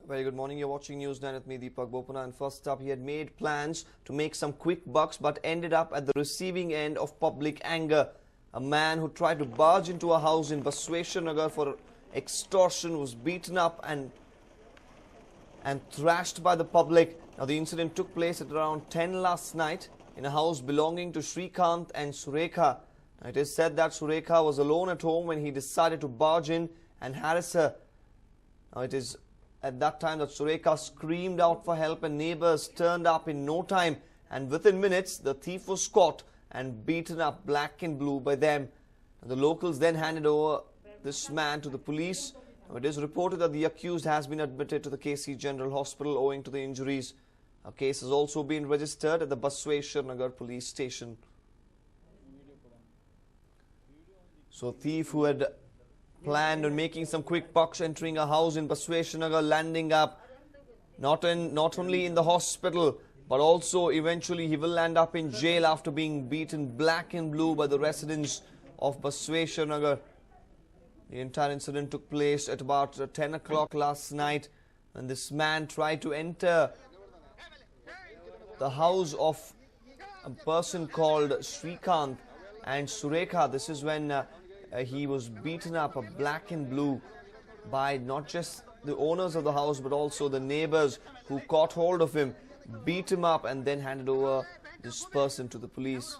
Very good morning. You're watching News9 with me, Deepak Bopana. And first up, he had made plans to make some quick bucks but ended up at the receiving end of public anger. A man who tried to barge into a house in Basweshwar for extortion was beaten up and thrashed by the public. Now, the incident took place at around 10 last night in a house belonging to Shrikant and Surekha. Now, it is said that Surekha was alone at home when he decided to barge in and harass her. Now, it is at that time that Surekha screamed out for help and neighbors turned up in no time, and within minutes the thief was caught and beaten up black and blue by them. And the locals then handed over this man to the police. Now, it is reported that the accused has been admitted to the KC General Hospital owing to the injuries. A case has also been registered at the Basweshwar police station. So, thief who had planned on making some quick bucks entering a house in Basweshwar, landing up not only in the hospital but also eventually he will end up in jail after being beaten black and blue by the residents of Basweshwar. The entire incident took place at about 10 o'clock last night when this man tried to enter the house of a person called Shrikant and Surekha. This is when he was beaten up black and blue by not just the owners of the house but also the neighbors who caught hold of him, beat him up and then handed over this person to the police.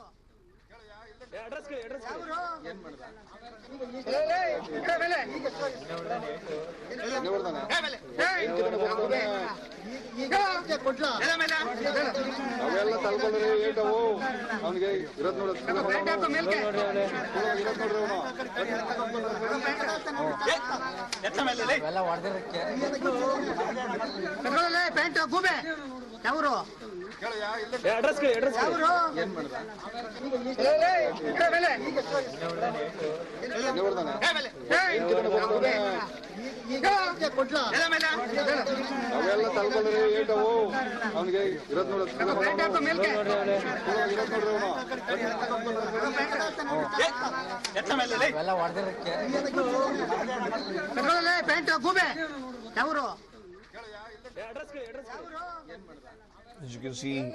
As you can see,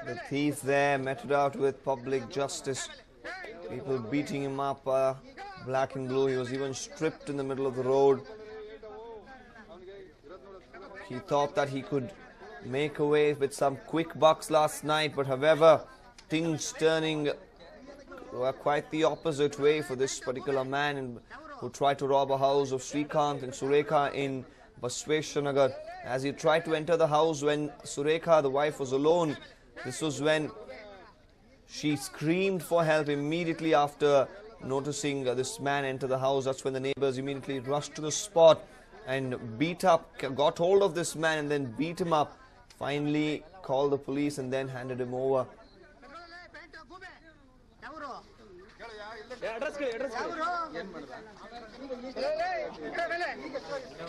the thief there meted out with public justice. People beating him up black and blue. He was even stripped in the middle of the road. He thought that he could make away with some quick bucks last night, but however, things turning quite the opposite way for this particular man who tried to rob a house of Shrikant and Surekha in Basweshwar. As he tried to enter the house when Surekha, the wife, was alone, this was when she screamed for help immediately after noticing this man enter the house. That's when the neighbors immediately rushed to the spot and got hold of this man and then beat him up. Finally called the police and then handed him over.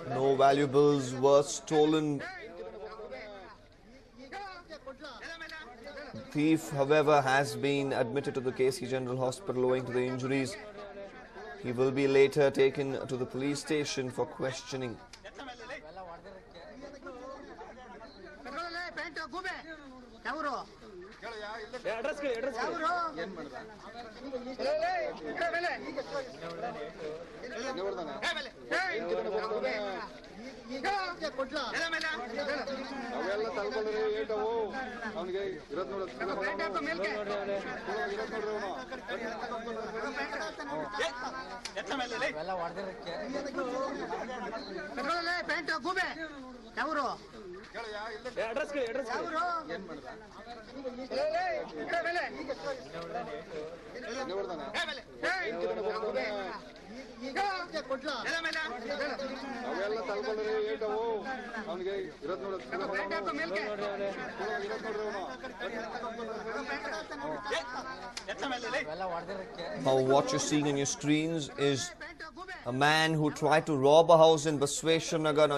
No valuables were stolen. The thief, however, has been admitted to the KC General Hospital owing to the injuries. He will be later taken to the police station for questioning. Now what you're seeing on your screens is a man who tried to rob a house in Basweshwar. Now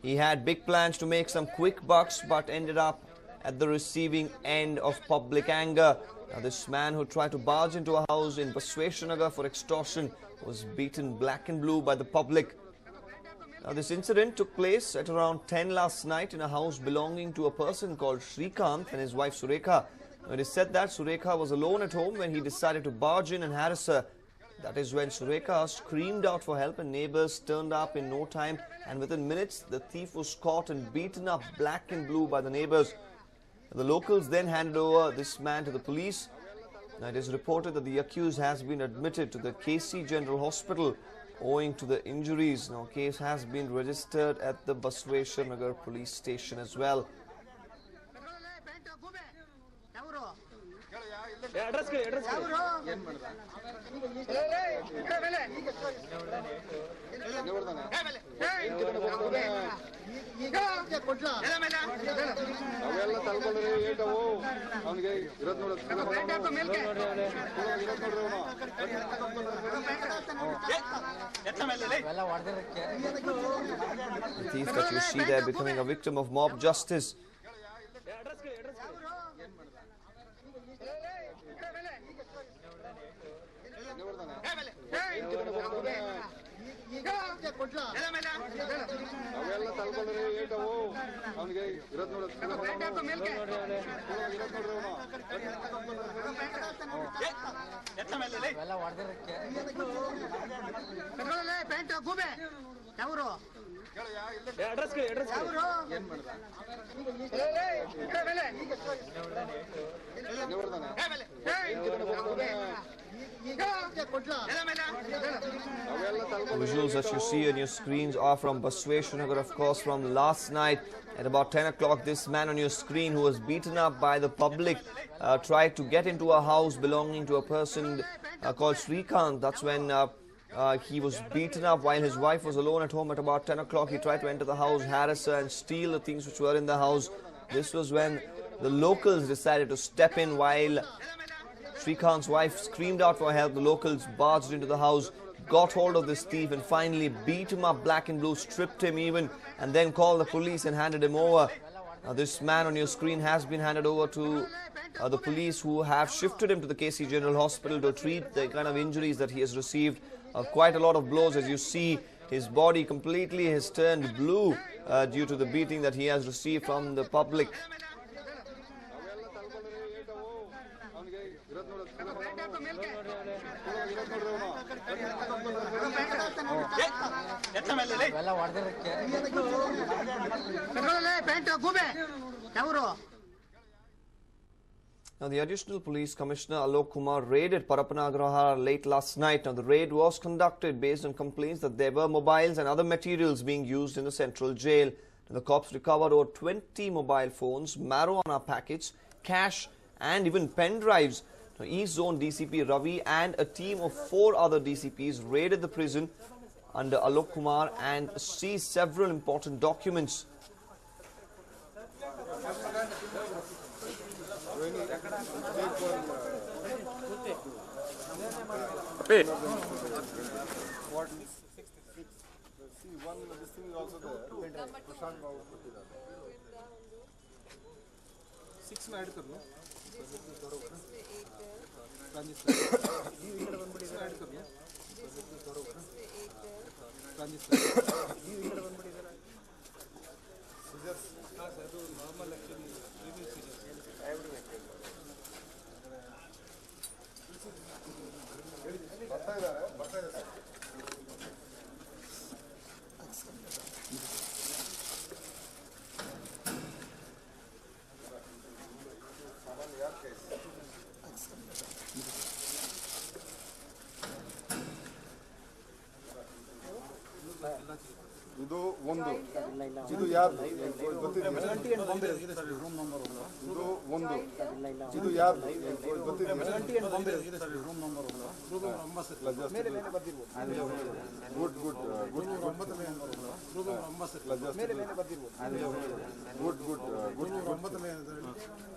he had big plans to make some quick bucks but ended up at the receiving end of public anger. Now, this man who tried to barge into a house in Basweshwar for extortion was beaten black and blue by the public. Now, this incident took place at around 10 last night in a house belonging to a person called Srikanth and his wife Surekha. Now, it is said that Surekha was alone at home when he decided to barge in and harass her. That is when Surekha screamed out for help and neighbors turned up in no time, and within minutes the thief was caught and beaten up black and blue by the neighbors. The locals then handed over this man to the police. Now, it is reported that the accused has been admitted to the KC General Hospital owing to the injuries. Now, case has been registered at the Basweshwar Nagar police station as well. The thief that you see there becoming a victim of mob justice. The visuals that you see on your screens are from Basweshwar Nagar, of course, from last night at about 10 o'clock. This man on your screen who was beaten up by the public tried to get into a house belonging to a person called Srikanth. That's when he was beaten up while his wife was alone at home at about 10 o'clock. He tried to enter the house, harass her and steal the things which were in the house. This was when the locals decided to step in while Srikanth's wife screamed out for help. The locals barged into the house, got hold of this thief and finally beat him up black and blue, stripped him even, and then called the police and handed him over. Now, this man on your screen has been handed over to the police, who have shifted him to the KC General Hospital to treat the kind of injuries that he has received. Quite a lot of blows, as you see. His body completely has turned blue due to the beating that he has received from the public. Now, the Additional Police Commissioner Alok Kumar raided Parapana Agrahara late last night. Now, the raid was conducted based on complaints that there were mobiles and other materials being used in the central jail. Now, the cops recovered over 20 mobile phones, marijuana packets, cash and even pen drives. Now, East Zone DCP Ravi and a team of 4 other DCPs raided the prison under Alok Kumar and seized several important documents. ಇದು ಒಂದು ಇದು ಯಾರ್ದು ಗೊತ್ತಿದೆಯಾ ಇದು ಒಂದು ಇದು ಯಾರ್ದು ಗೊತ್ತಿದೆಯಾ good good good good good good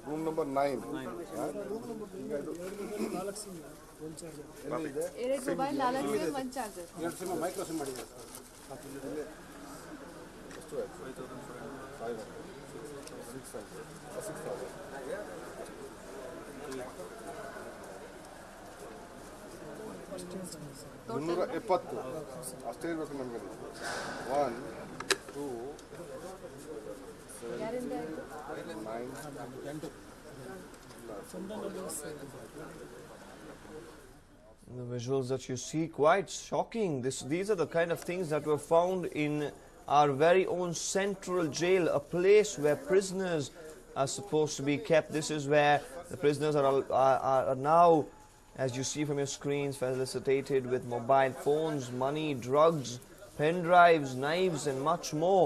room number 9 ಎರಡು mobile 4 sim 1 charger 2 sim micro sim ಮಾಡಿದೆ ಎಷ್ಟು ಆಯ್ತು 5000 6000 370 ಅಷ್ಟೇ ಇರಬೇಕು ನಮಗೆ 1 2 ಯಾರಿಂದ 9 The visuals that you see, quite shocking. These are the kind of things that were found in our very own central jail, a place where prisoners are supposed to be kept. This is where the prisoners are now, as you see from your screens, facilitated with mobile phones, money, drugs, pen drives, knives and much more.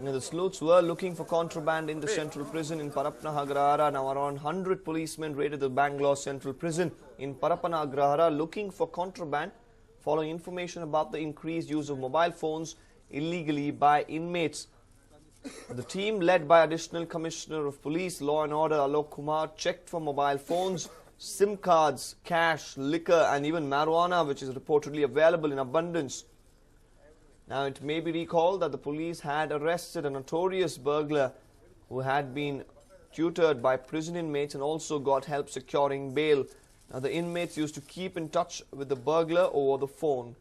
The sleuths were looking for contraband in the central prison in Parappana Agrahara. Now around 100 policemen raided the Bangalore Central Prison in Parappana Agrahara looking for contraband following information about the increased use of mobile phones illegally by inmates. The team, led by Additional Commissioner of Police, Law and Order Alok Kumar, checked for mobile phones, SIM cards, cash, liquor and even marijuana, which is reportedly available in abundance. Now, it may be recalled that the police had arrested a notorious burglar who had been tutored by prison inmates and also got help securing bail. Now, the inmates used to keep in touch with the burglar over the phone.